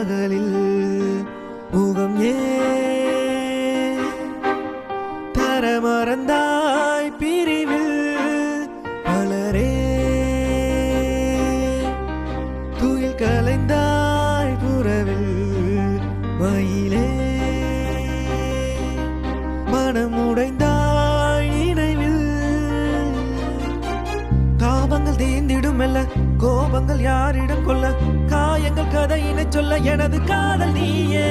பகலில் முகம் தர மறந்தாய் பிரிவில் மலரே துயில் கலைந்தாய் புறவில் மயிலே மனம் உடைந்தாய் நினைவில் தாபங்கள் தேர்ந்திடும் அல்ல கோபங்கள் யாரிடம் கொள்ள காயங்கள் கதையினை சொல்ல எனது காதல் நீயே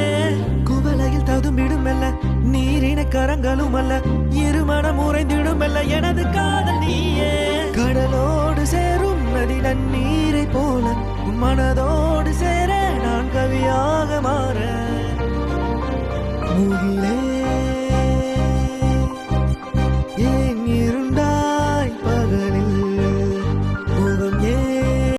குவலையில் ததும்பிடும் அல்ல நீரின கரங்களும் அல்ல இருமனம் உறைந்திடும் அல்ல எனது காதல் நீயே கடலோடு சேரும் நதி நன்னீரை போல உன் மனதோடு சேர நான் கவியாக மாற